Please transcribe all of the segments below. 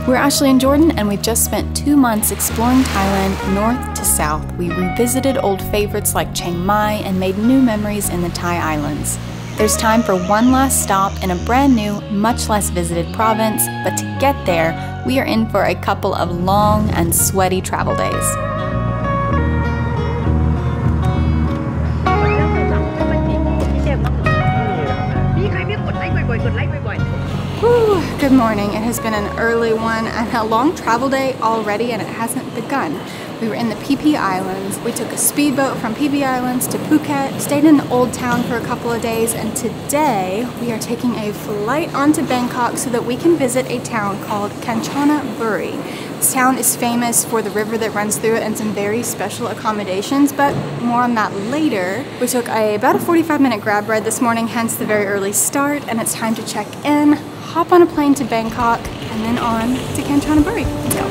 We're Ashley and Jordan, and we've just spent 2 months exploring Thailand north to south. We revisited old favorites like Chiang Mai and made new memories in the Thai islands. There's time for one last stop in a brand new, much less visited province, but to get there, we are in for a couple of long and sweaty travel days. Whew, good morning. It has been an early one and a long travel day already, and it hasn't begun. We were in the Phi Phi Islands. We took a speedboat from Phi Phi Islands to Phuket, stayed in Old Town for a couple of days, and today we are taking a flight onto Bangkok so that we can visit a town called Kanchanaburi. This town is famous for the river that runs through it and some very special accommodations, but more on that later. We took about a 45-minute grab ride this morning, hence the very early start, and it's time to check in, hop on a plane to Bangkok, and then on to Kanchanaburi. Let's go.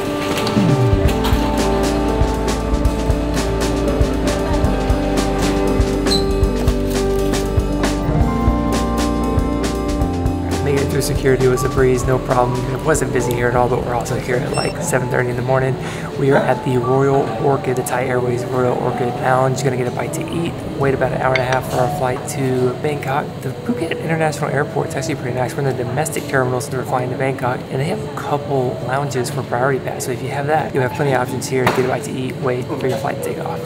Making it through security was a breeze, no problem. It wasn't busy here at all, but we're also here at like 7:30 in the morning. We are at the Royal Orchid, the Thai Airways Royal Orchid Lounge. Gonna get a bite to eat. Wait about an hour and a half for our flight to Bangkok. The Phuket International Airport is actually pretty nice. We're in the domestic terminal, so we're flying to Bangkok, and they have a couple lounges for priority pass. So if you have that, you'll have plenty of options here to get a bite to eat, wait for your flight to take off.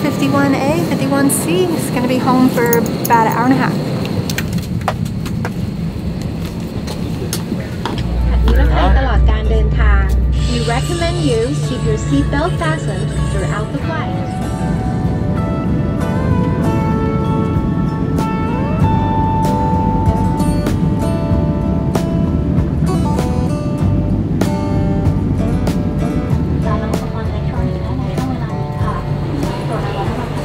51A, 51C is going to be home for about an hour and a half. We recommend you keep your seatbelt fastened throughout the flight.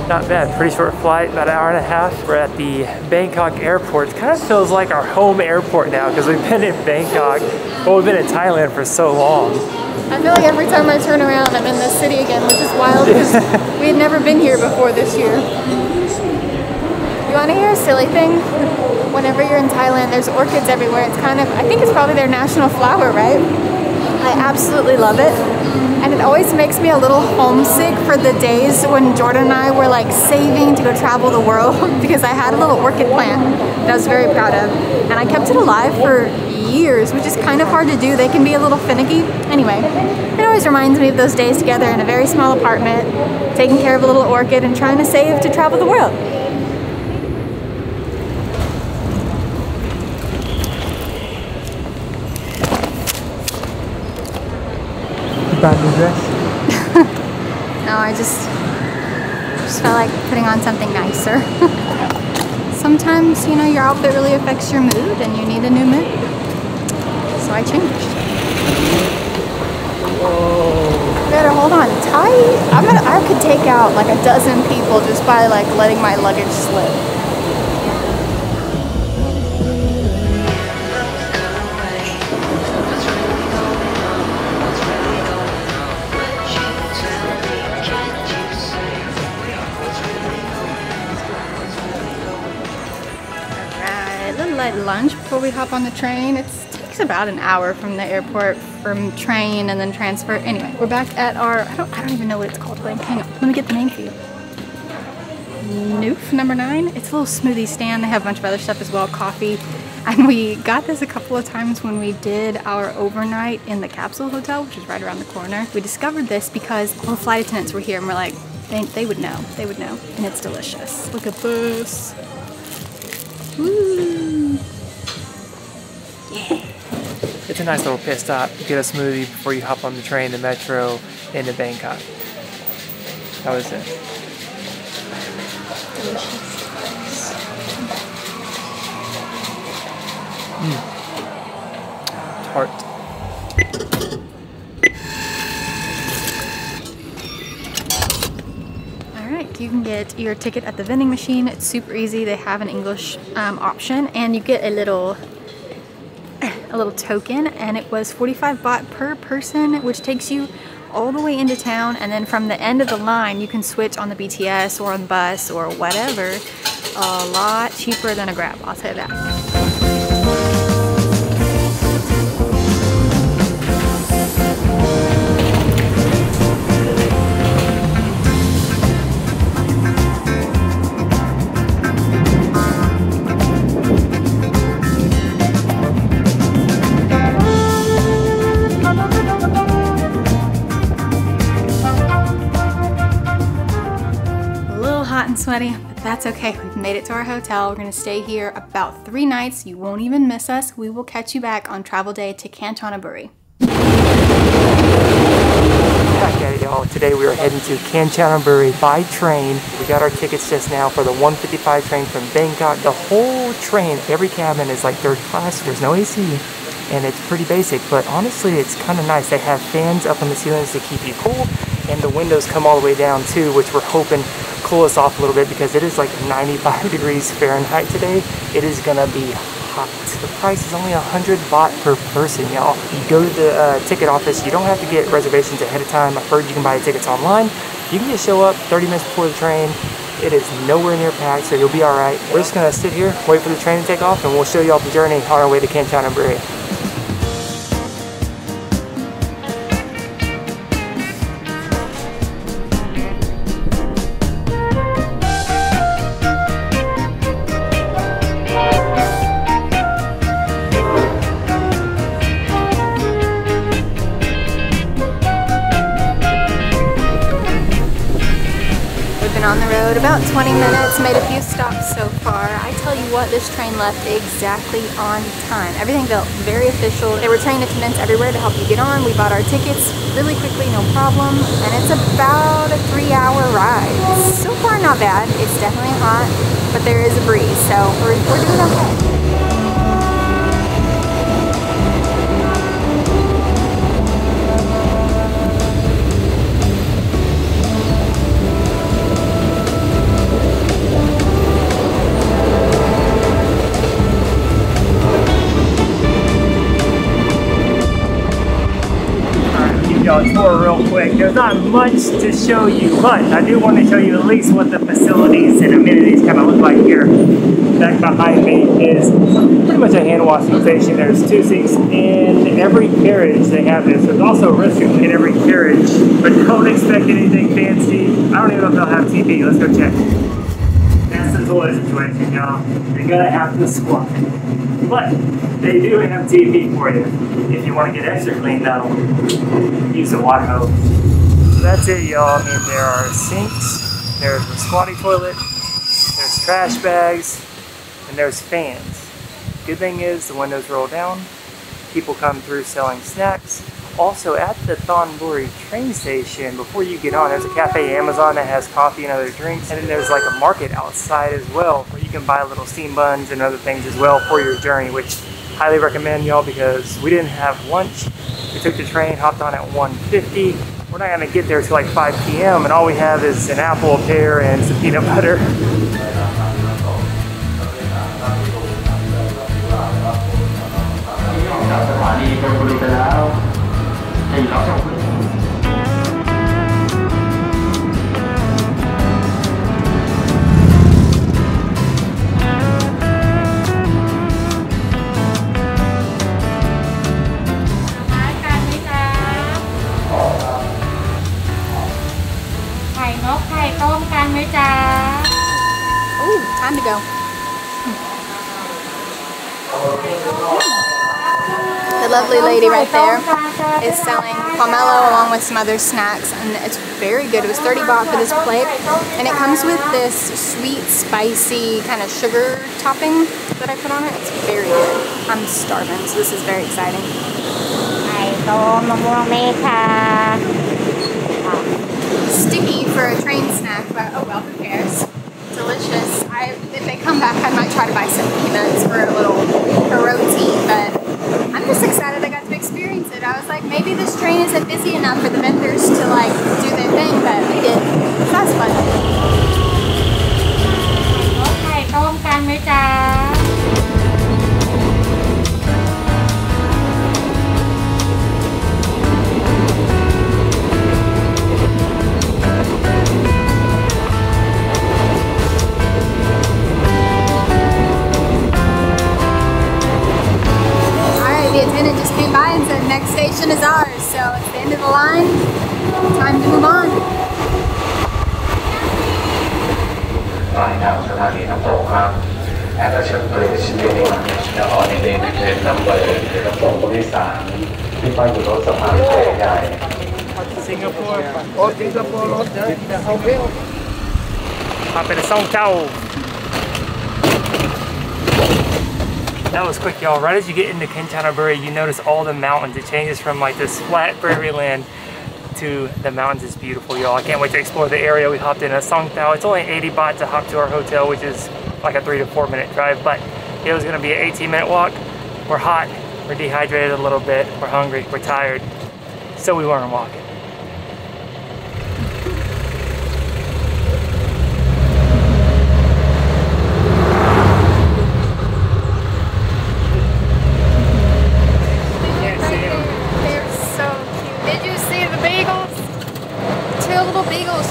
Not bad, pretty short flight, about an hour and a half. We're at the Bangkok airport. It kind of feels like our home airport now because we've been in Bangkok, well, we've been in Thailand for so long. I feel like every time I turn around, I'm in this city again, which is wild because we had never been here before this year. You want to hear a silly thing? Whenever you're in Thailand, there's orchids everywhere. It's kind of, I think it's probably their national flower, right? I absolutely love it. And it always makes me a little homesick for the days when Jordan and I were like saving to go travel the world because I had a little orchid plant that I was very proud of. And I kept it alive for years, which is kind of hard to do. They can be a little finicky. Anyway, it always reminds me of those days together in a very small apartment, taking care of a little orchid and trying to save to travel the world. Bad new dress? No, I just felt like putting on something nicer. Sometimes, you know, your outfit really affects your mood and you need a new mood. So I changed. Whoa. Better hold on tight. I could take out like a dozen people just by like letting my luggage slip. Light lunch before we hop on the train. It takes about an hour from the airport from train and then transfer. Anyway, we're back at our, I don't even know what it's called. Hang on, let me get the name for you. Noof number 9. It's a little smoothie stand. They have a bunch of other stuff as well, coffee. And we got this a couple of times when we did our overnight in the Capsule Hotel, which is right around the corner. We discovered this because all the flight attendants were here and we're like, they would know, and it's delicious. Look at this. Woo. Yeah. It's a nice little pit stop. Get a smoothie before you hop on the train, the metro, into Bangkok. How is it? Delicious. Tart. Alright, you can get your ticket at the vending machine. It's super easy. They have an English option, and you get a little token, and it was 45 baht per person, which takes you all the way into town, and then from the end of the line you can switch on the BTS or on the bus or whatever. A lot cheaper than a Grab, I'll say that. And sweaty, but that's okay. We've made it to our hotel. We're gonna stay here about 3 nights. You won't even miss us. We will catch you back on travel day to Kanchanaburi. Back at it, y'all. Today we are heading to Kanchanaburi by train. We got our tickets just now for the 155 train from Bangkok. The whole train, every cabin is like third class. There's no AC, and it's pretty basic, but honestly it's kind of nice. They have fans up in the ceilings to keep you cool, and the windows come all the way down too, which we're hoping cool us off a little bit because it is like 95 degrees Fahrenheit today. It is gonna be hot. The price is only 100 baht per person, y'all. You go to the ticket office. You don't have to get reservations ahead of time. I've heard you can buy tickets online. You can just show up 30 minutes before the train. It is nowhere near packed, so you'll be all right. We're just gonna sit here, wait for the train to take off, and we'll show you all the journey on our way to Kanchanaburi. On the road about 20 minutes, made a few stops so far. I tell you what, this train left exactly on time. Everything felt very official. They were trained attendants everywhere to help you get on. We bought our tickets really quickly, no problem, and it's about a 3-hour ride. So far not bad. It's definitely hot, but there is a breeze, so we're doing okay. Tour real quick. There's not much to show you, but I do want to show you at least what the facilities and amenities kind of look like here. Back behind me is pretty much a hand washing station. There's 2 sinks in every carriage. They have this. There's also a restroom in every carriage, but don't expect anything fancy. I don't even know if they'll have TV. Let's go check. That's the toilet situation, y'all. You're gonna have to squat. But they do have TV for you. If you want to get extra clean though, use the water hose. So that's it, y'all. I mean, there are sinks, there's a squatty toilet, there's trash bags, and there's fans. Good thing is the windows roll down. People come through selling snacks. Also at the Thonburi train station, before you get on, there's a Cafe Amazon that has coffee and other drinks. And then there's like a market outside as well, where you can buy little steam buns and other things as well for your journey, which highly recommend, y'all, because we didn't have lunch. We took the train, hopped on at 1:50. We're not gonna get there till like 5 p.m. and all we have is an apple, a pear, and some peanut butter. Ooh, time to go. The lovely lady right there is selling pomelo along with some other snacks, and it's very good. It was 30 baht for this plate, and it comes with this sweet, spicy kind of sugar topping that I put on it. It's very good. I'm starving, so this is very exciting. Sticky for a train snack, but oh well, who cares? Delicious. If they come back, I might try to buy some peanuts for a roti, but I'm just excited I got to experience it. I was like, maybe this train isn't busy enough for the vendors to like do their thing, but they did. So that's fun. and Ocean Bridge leading on in train number กระโปรงผู้โดยสารที่ไปอยู่รถสะพานแพใหญ่ Singapore. Oh, Singapore. Hop in the Song Tao. That was quick, y'all. Right as you get into Canterbury, you notice all the mountains. It changes from like this flat prairie land to the mountains. It's beautiful, y'all. I can't wait to explore the area. We hopped in a Song Tao. It's only 80 baht to hop to our hotel, which is like a 3 to 4 minute drive, but it was gonna be an 18-minute walk. We're hot, we're dehydrated a little bit, we're hungry, we're tired, so we weren't walking.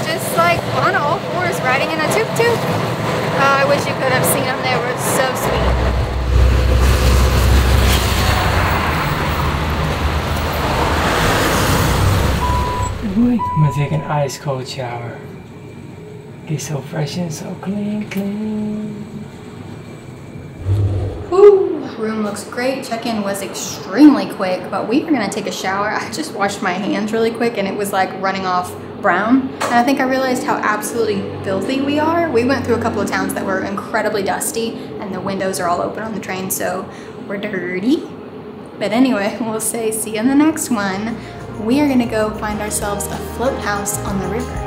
Just like on all fours riding in a tuk-tuk. I wish you could have seen them. They were so sweet. I'm gonna take an ice cold shower. Get so fresh and so clean, clean. Woo! Room looks great. Check-in was extremely quick, but we are gonna take a shower. I just washed my hands really quick and it was like running off brown, and I think I realized how absolutely filthy we are. We went through a couple of towns that were incredibly dusty and the windows are all open on the train, so we're dirty. But anyway, we'll say see you in the next one. We are gonna go find ourselves a float house on the river.